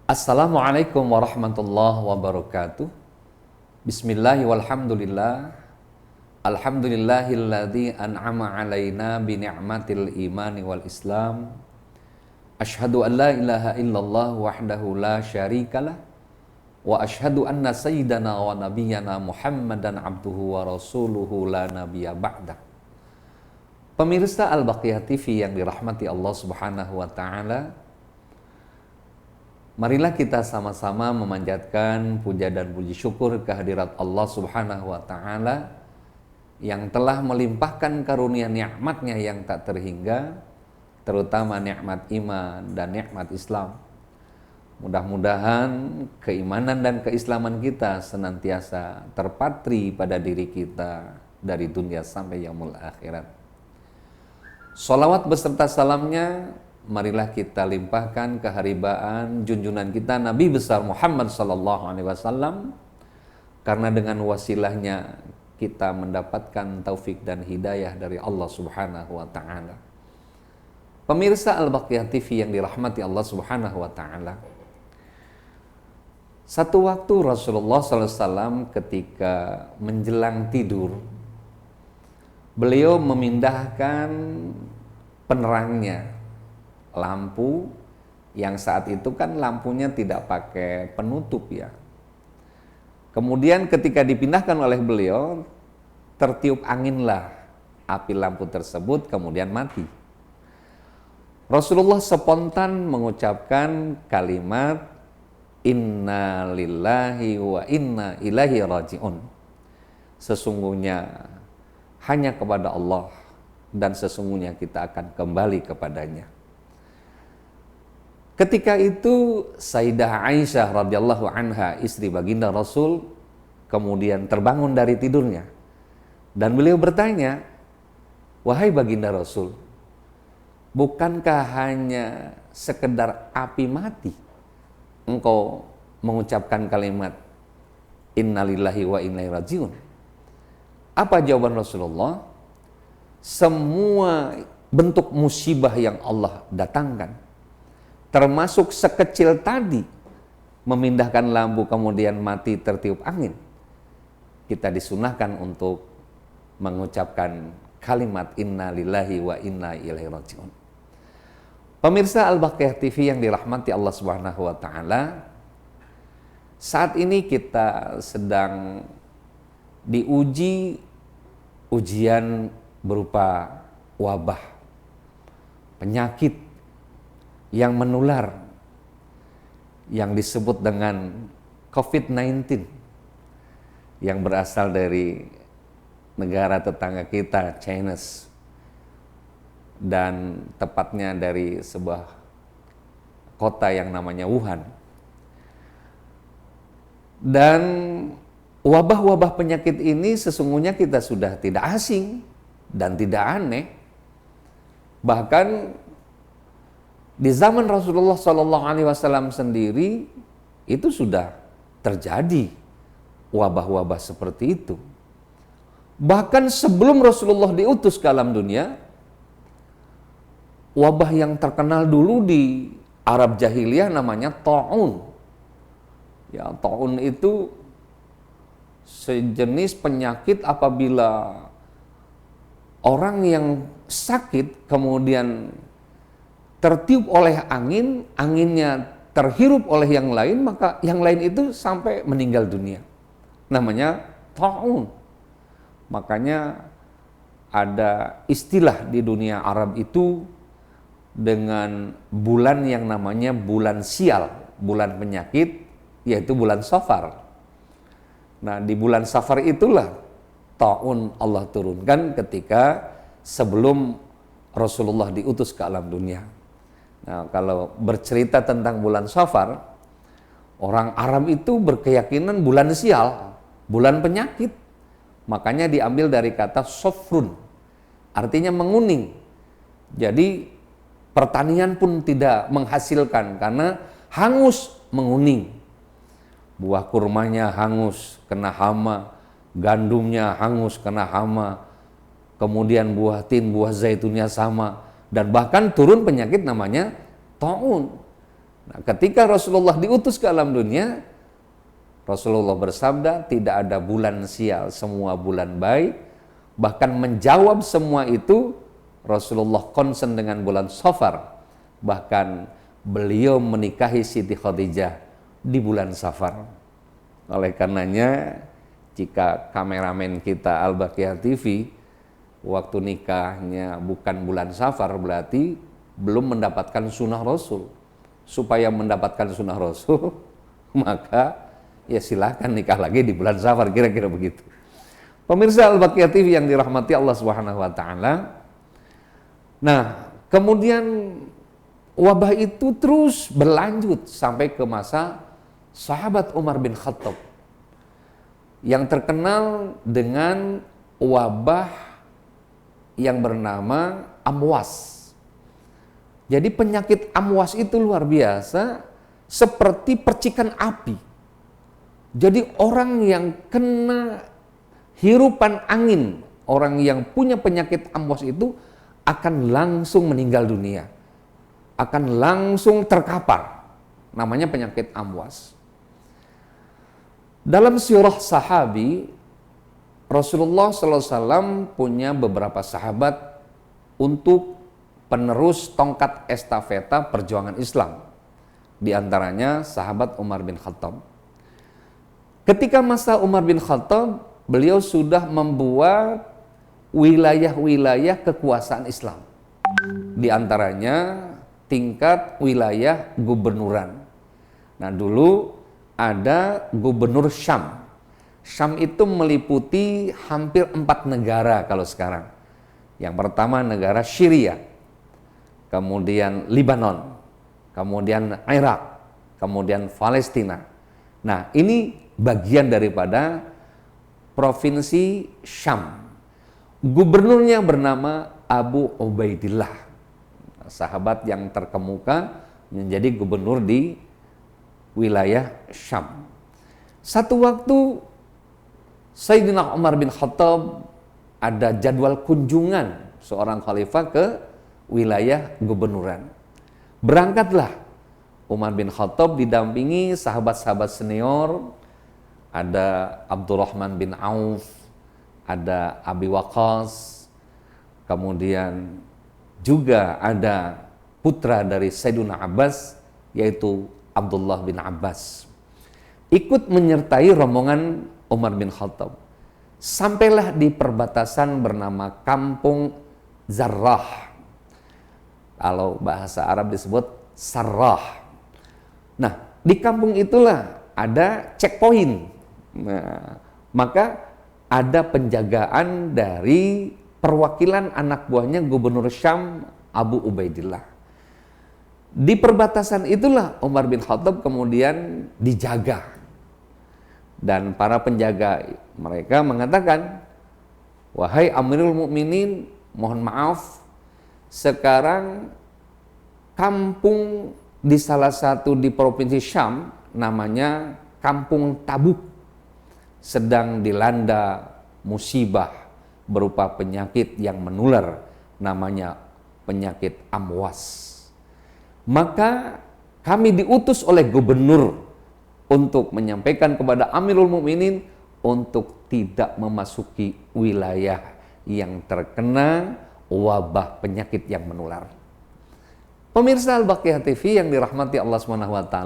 Assalamualaikum warahmatullahi wabarakatuh. Bismillahi walhamdulillah. Alhamdulillahilladzi an'ama alaina bi ni'matil imani wal islam. Asyhadu an la ilaha illallah wahdahu la syarikalah. Wa asyhadu anna sayyidana wa nabiyyana Muhammadan abduhu wa rasuluhu la nabiyya ba'dah. Pemirsa Al-Baqiyah TV yang dirahmati Allah Subhanahu wa taala, marilah kita sama-sama memanjatkan puja dan puji syukur kehadirat Allah Subhanahu wa taala yang telah melimpahkan karunia nikmatnya yang tak terhingga, terutama nikmat iman dan nikmat Islam. Mudah-mudahan keimanan dan keislaman kita senantiasa terpatri pada diri kita dari dunia sampai yaumul akhirat. Sholawat beserta salamnya marilah kita limpahkan keharibaan junjungan kita Nabi besar Muhammad sallallahu alaihi wasallam, karena dengan wasilahnya kita mendapatkan taufik dan hidayah dari Allah Subhanahu wa taala. Pemirsa Al-Baqiyah TV yang dirahmati Allah Subhanahu wa taala. Satu waktu Rasulullah sallallahu alaihi wasallam ketika menjelang tidur, beliau memindahkan penerangnya, lampu yang saat itu kan lampunya tidak pakai penutup ya. Kemudian ketika dipindahkan oleh beliau, tertiup anginlah api lampu tersebut kemudian mati. Rasulullah spontan mengucapkan kalimat inna lillahi wa inna ilaihi raji'un. Sesungguhnya hanya kepada Allah dan sesungguhnya kita akan kembali kepadanya. Ketika itu Sayyidah Aisyah radhiyallahu anha, istri baginda Rasul, kemudian terbangun dari tidurnya dan beliau bertanya, "Wahai baginda Rasul, bukankah hanya sekedar api mati engkau mengucapkan kalimat innalillahi wa inna ilaihi rajiun?" Apa jawaban Rasulullah? Semua bentuk musibah yang Allah datangkan, termasuk sekecil tadi memindahkan lampu kemudian mati tertiup angin, kita disunahkan untuk mengucapkan kalimat inna lillahi wa inna ilaihi raji'un. Pemirsa Al-Baqiyah TV yang dirahmati Allah Subhanahu wa taala, saat ini kita sedang diuji ujian berupa wabah, penyakit yang menular yang disebut dengan COVID-19 yang berasal dari negara tetangga kita, China, dan tepatnya dari sebuah kota yang namanya Wuhan. Dan wabah-wabah penyakit ini sesungguhnya kita sudah tidak asing dan tidak aneh. Bahkan di zaman Rasulullah Sallallahu Alaihi Wasallam sendiri itu sudah terjadi wabah-wabah seperti itu. Bahkan sebelum Rasulullah diutus ke alam dunia, wabah yang terkenal dulu di Arab Jahiliyah namanya ta'un. Ya, ta'un itu sejenis penyakit apabila orang yang sakit kemudian tertiup oleh angin, anginnya terhirup oleh yang lain, maka yang lain itu sampai meninggal dunia. Namanya ta'un. Makanya ada istilah di dunia Arab itu dengan bulan yang namanya bulan sial, bulan penyakit, yaitu bulan Safar. Nah, di bulan Safar itulah ta'un Allah turunkan ketika sebelum Rasulullah diutus ke alam dunia. Nah, kalau bercerita tentang bulan Safar, orang Arab itu berkeyakinan bulan sial, bulan penyakit. Makanya diambil dari kata sofrun, artinya menguning. Jadi pertanian pun tidak menghasilkan karena hangus menguning. Buah kurmanya hangus kena hama, gandumnya hangus kena hama, kemudian buah tin, buah zaitunnya sama, dan bahkan turun penyakit namanya ta'un. Nah, ketika Rasulullah diutus ke alam dunia, Rasulullah bersabda, tidak ada bulan sial, semua bulan baik. Bahkan menjawab semua itu, Rasulullah concern dengan bulan Safar. Bahkan beliau menikahi Siti Khadijah di bulan Safar. Oleh karenanya, jika kameramen kita Al-Baqiyah TV waktu nikahnya bukan bulan Safar, berarti belum mendapatkan sunnah Rasul. Supaya mendapatkan sunnah Rasul, maka ya silakan nikah lagi di bulan Safar, kira-kira begitu. Pemirsa Al-Baqiyah TV yang dirahmati Allah Subhanahu wa taala. Nah, kemudian wabah itu terus berlanjut sampai ke masa sahabat Umar bin Khattab yang terkenal dengan wabah yang bernama amwas. Jadi penyakit amwas itu luar biasa, seperti percikan api. Jadi orang yang kena hirupan angin, orang yang punya penyakit amwas itu akan langsung meninggal dunia, akan langsung terkapar. Namanya penyakit amwas. Dalam sirah sahabi, Rasulullah SAW punya beberapa sahabat untuk penerus tongkat estafeta perjuangan Islam. Di antaranya sahabat Umar bin Khattab. Ketika masa Umar bin Khattab, beliau sudah membuat wilayah-wilayah kekuasaan Islam. Di antaranya tingkat wilayah gubernuran. Nah, dulu ada gubernur Syam. Syam itu meliputi hampir 4 negara kalau sekarang. Yang pertama negara Syria, kemudian Lebanon, kemudian Irak, kemudian Palestina. Nah, ini bagian daripada provinsi Syam. Gubernurnya bernama Abu Ubaidillah, sahabat yang terkemuka menjadi gubernur di wilayah Syam. Satu waktu Sayyidina Umar bin Khattab ada jadwal kunjungan seorang khalifah ke wilayah gubernuran. Berangkatlah Umar bin Khattab didampingi sahabat-sahabat senior, ada Abdurrahman bin Auf, ada Abi Waqqas, kemudian juga ada putra dari Sayyidina Abbas, yaitu Abdullah bin Abbas. Ikut menyertai rombongan Umar bin Khattab. Sampailah di perbatasan bernama Kampung Zarrah. Kalau bahasa Arab disebut Sarrah. Nah, di kampung itulah ada checkpoint. Nah, maka ada penjagaan dari perwakilan anak buahnya Gubernur Syam Abu Ubaidillah. Di perbatasan itulah Umar bin Khattab kemudian dijaga. Dan para penjaga mereka mengatakan, "Wahai Amirul Mukminin, mohon maaf, sekarang kampung di salah satu di provinsi Syam namanya Kampung Tabuk sedang dilanda musibah berupa penyakit yang menular, namanya penyakit amwas. Maka kami diutus oleh gubernur untuk menyampaikan kepada Amirul Mukminin untuk tidak memasuki wilayah yang terkena wabah penyakit yang menular." Pemirsa Al-Baqiyah TV yang dirahmati Allah SWT,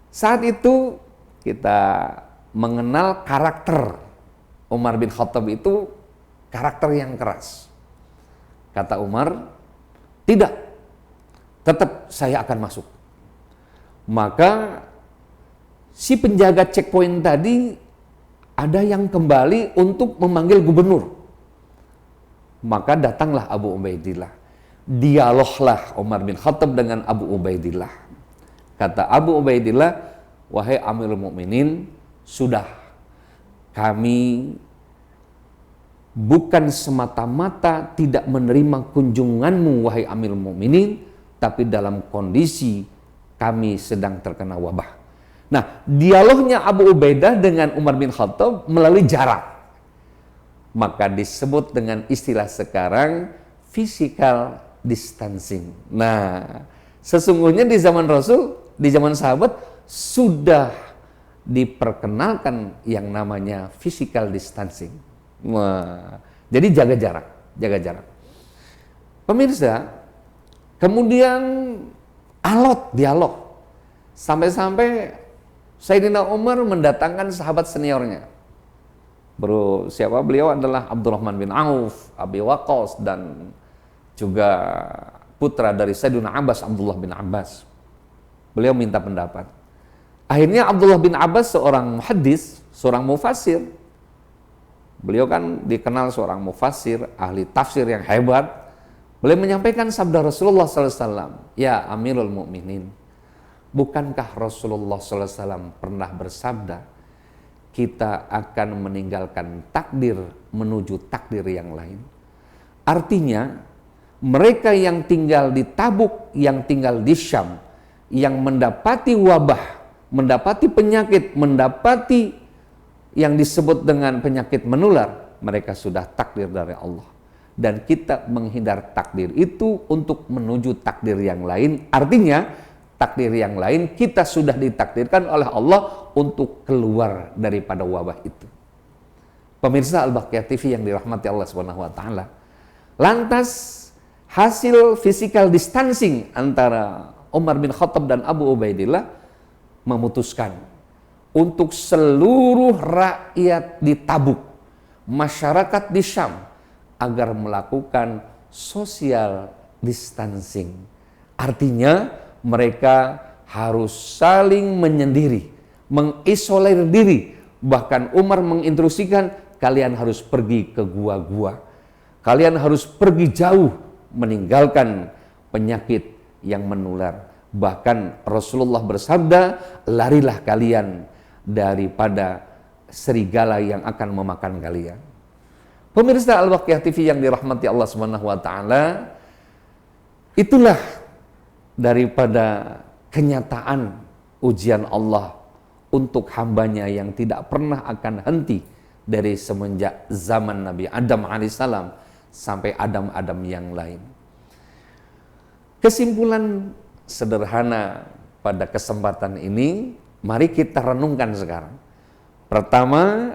saat itu kita mengenal karakter Umar bin Khattab itu karakter yang keras. Kata Umar, "Tidak, tetap saya akan masuk." Maka si penjaga checkpoint tadi ada yang kembali untuk memanggil gubernur. Maka datanglah Abu Ubaidillah. Dialoglah Umar bin Khattab dengan Abu Ubaidillah. Kata Abu Ubaidillah, "Wahai Amirul Mukminin, sudah, kami bukan semata-mata tidak menerima kunjunganmu wahai Amirul Mukminin, tapi dalam kondisi kami sedang terkena wabah." Nah, dialognya Abu Ubaidah dengan Umar bin Khattab melalui jarak. Maka disebut dengan istilah sekarang physical distancing. Nah, Sesungguhnya di zaman Rasul, di zaman sahabat sudah diperkenalkan yang namanya physical distancing. Wah, jadi jaga jarak, jaga jarak. Pemirsa, kemudian alot dialog sampai-sampai Sayyidina Umar mendatangkan sahabat seniornya. Beliau adalah Abdurrahman bin Auf, Abi Waqqas, dan juga putra dari Sayyidina Abbas, Abdullah bin Abbas. Beliau minta pendapat. Akhirnya Abdullah bin Abbas, seorang muhaddis, seorang mufassir. Beliau kan dikenal seorang mufassir, ahli tafsir yang hebat. Beliau menyampaikan sabda Rasulullah SAW, "Ya Amirul Mukminin, bukankah Rasulullah SAW pernah bersabda, kita akan meninggalkan takdir menuju takdir yang lain?" Artinya, mereka yang tinggal di Tabuk, yang tinggal di Syam, yang mendapati wabah, mendapati penyakit, mendapati yang disebut dengan penyakit menular, mereka sudah takdir dari Allah. Dan kita menghindar takdir itu untuk menuju takdir yang lain. Artinya, takdir yang lain kita sudah ditakdirkan oleh Allah untuk keluar daripada wabah itu. Pemirsa Al-Baqiyah TV yang dirahmati Allah Subhanahu wa taala. Lantas hasil physical distancing antara Umar bin Khattab dan Abu Ubaidillah memutuskan untuk seluruh rakyat di Tabuk, masyarakat di Syam, agar melakukan social distancing. Artinya mereka harus saling menyendiri, mengisolir diri. Bahkan Umar menginstruksikan, kalian harus pergi ke gua-gua. Kalian harus pergi jauh meninggalkan penyakit yang menular. Bahkan Rasulullah bersabda, larilah kalian daripada serigala yang akan memakan kalian. Pemirsa Al-Baqiyah TV yang dirahmati Allah Subhanahu wa taala, itulah daripada kenyataan ujian Allah untuk hambanya yang tidak pernah akan henti dari semenjak zaman Nabi Adam alaihissalam sampai Adam-Adam yang lain. Kesimpulan sederhana pada kesempatan ini, mari kita renungkan sekarang. Pertama,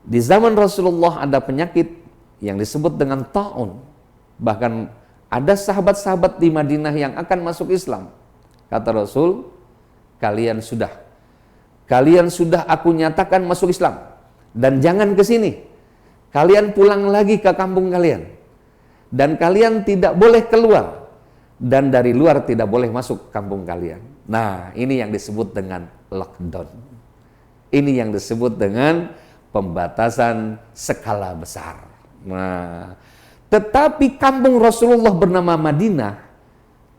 di zaman Rasulullah ada penyakit yang disebut dengan ta'un. Bahkan ada sahabat-sahabat di Madinah yang akan masuk Islam. Kata Rasul, kalian sudah aku nyatakan masuk Islam. Dan jangan ke sini. Kalian pulang lagi ke kampung kalian. Dan kalian tidak boleh keluar. Dan dari luar tidak boleh masuk kampung kalian. Nah, ini yang disebut dengan lockdown. Ini yang disebut dengan pembatasan skala besar. Nah, tetapi kampung Rasulullah bernama Madinah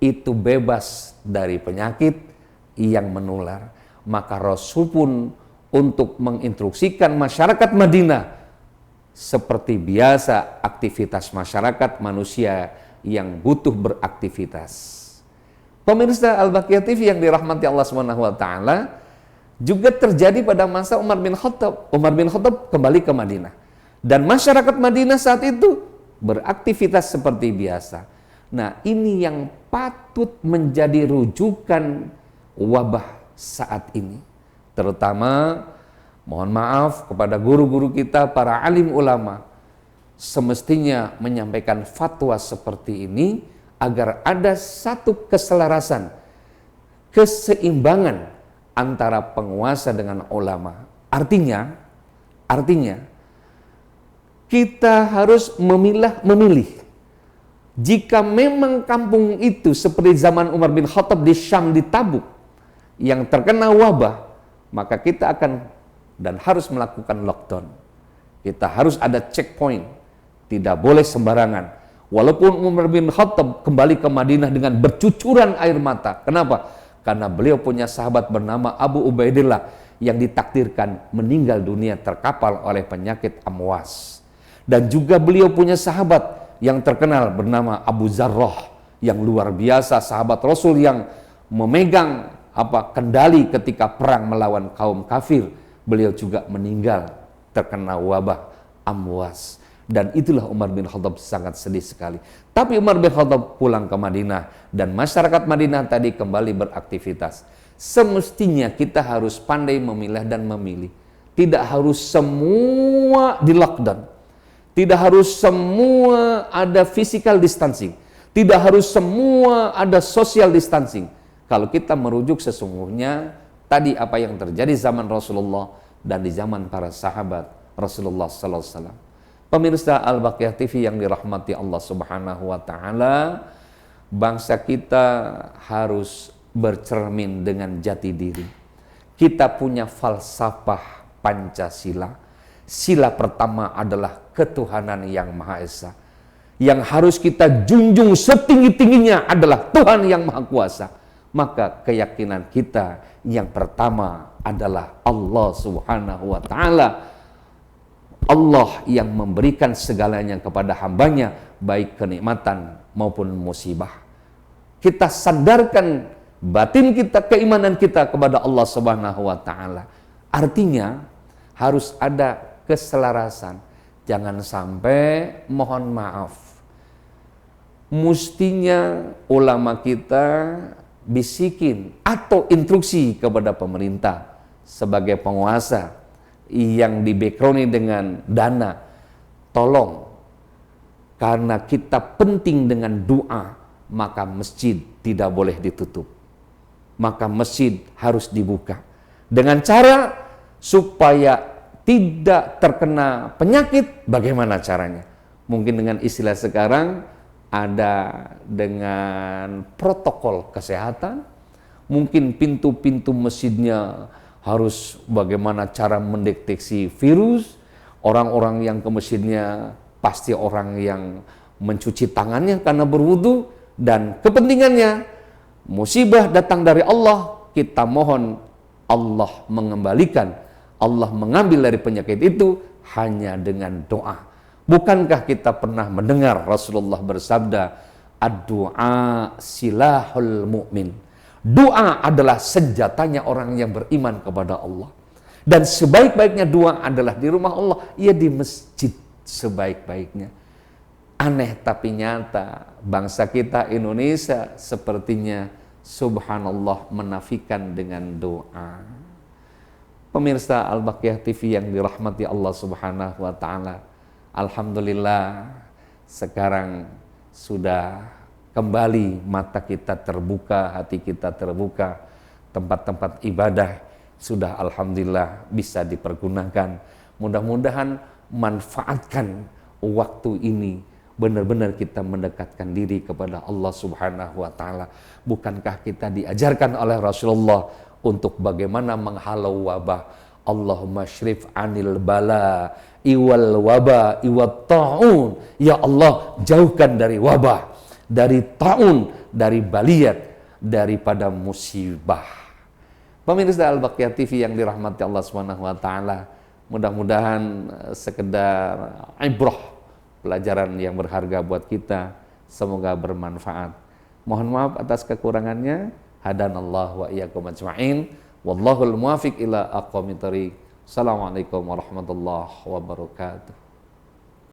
itu bebas dari penyakit yang menular. Maka Rasul pun untuk menginstruksikan masyarakat Madinah seperti biasa aktivitas masyarakat manusia yang butuh beraktivitas. Pemirsa Al-Baqiyah TV yang dirahmati Allah Subhanahu wa taala, juga terjadi pada masa Umar bin Khattab. Umar bin Khattab kembali ke Madinah. Dan masyarakat Madinah saat itu beraktivitas seperti biasa. Nah, ini yang patut menjadi rujukan wabah saat ini. Terutama, mohon maaf kepada guru-guru kita, para alim ulama, semestinya menyampaikan fatwa seperti ini agar ada satu keselarasan, keseimbangan antara penguasa dengan ulama. Artinya kita harus memilih. Jika memang kampung itu seperti zaman Umar bin Khattab di Syam, di Tabuk, yang terkena wabah, maka kita akan dan harus melakukan lockdown. Kita harus ada checkpoint. Tidak boleh sembarangan. Walaupun Umar bin Khattab kembali ke Madinah dengan bercucuran air mata. Kenapa? Karena beliau punya sahabat bernama Abu Ubaidillah yang ditakdirkan meninggal dunia terkapar oleh penyakit amwas. Dan juga beliau punya sahabat yang terkenal bernama Abu Zarrah yang luar biasa, sahabat Rasul yang memegang kendali ketika perang melawan kaum kafir. Beliau juga meninggal terkena wabah amwas. Dan itulah Umar bin Khattab sangat sedih sekali. Tapi Umar bin Khattab pulang ke Madinah dan masyarakat Madinah tadi kembali beraktivitas. Semestinya kita harus pandai memilah dan memilih. Tidak harus semua di lockdown. Tidak harus semua ada physical distancing. Tidak harus semua ada social distancing. Kalau kita merujuk sesungguhnya tadi apa yang terjadi zaman Rasulullah dan di zaman para sahabat Rasulullah sallallahu alaihi wasallam. Pemirsa Al-Baqiyah TV yang dirahmati Allah Subhanahu wa taala, bangsa kita harus bercermin dengan jati diri. Kita punya falsafah Pancasila. Sila pertama adalah ketuhanan yang Maha Esa. Yang harus kita junjung setinggi-tingginya adalah Tuhan yang Maha Kuasa. Maka keyakinan kita yang pertama adalah Allah Subhanahu wa taala. Allah yang memberikan segalanya kepada hambanya, baik kenikmatan maupun musibah. Kita sandarkan batin kita, keimanan kita kepada Allah Subhanahu wa taala. Artinya harus ada keselarasan. Jangan sampai mohon maaf. Mestinya ulama kita bisikin atau instruksi kepada pemerintah sebagai penguasa yang di background dengan dana, tolong, karena kita penting dengan doa, maka masjid tidak boleh ditutup, maka masjid harus dibuka dengan cara supaya tidak terkena penyakit. Bagaimana caranya? Mungkin dengan istilah sekarang ada dengan protokol kesehatan, mungkin pintu-pintu masjidnya harus bagaimana cara mendeteksi virus. Orang-orang yang ke masjidnya pasti orang yang mencuci tangannya karena berwudu. Dan kepentingannya, musibah datang dari Allah, kita mohon Allah mengembalikan, Allah mengambil dari penyakit itu hanya dengan doa. Bukankah kita pernah mendengar Rasulullah bersabda, ad-du'a silahul mu'min. Doa adalah senjatanya orang yang beriman kepada Allah. Dan sebaik-baiknya doa adalah di rumah Allah, ia di masjid sebaik-baiknya. Aneh tapi nyata, bangsa kita Indonesia sepertinya subhanallah menafikan dengan doa. Pemirsa Al-Baqiyah TV yang dirahmati Allah Subhanahu wa taala, alhamdulillah sekarang sudah kembali mata kita terbuka, hati kita terbuka, tempat-tempat ibadah sudah alhamdulillah bisa dipergunakan. Mudah-mudahan manfaatkan waktu ini, benar-benar kita mendekatkan diri kepada Allah Subhanahu wa taala. Bukankah kita diajarkan oleh Rasulullah untuk bagaimana menghalau wabah? Allahumma syrif anil bala iwal waba iwat ta'un. Ya Allah, jauhkan dari wabah, dari taun, dari baliat, daripada musibah. Pemirsa Al-Baqiyah TV yang dirahmati Allah Subhanahu wa taala, mudah-mudahan sekedar ibrah, pelajaran yang berharga buat kita, semoga bermanfaat. Mohon maaf atas kekurangannya. Hadanallahu wa iyyakum ajma'in. Wallahul muwaffiq ila aqwamit thoriq. Assalamualaikum warahmatullahi wabarakatuh.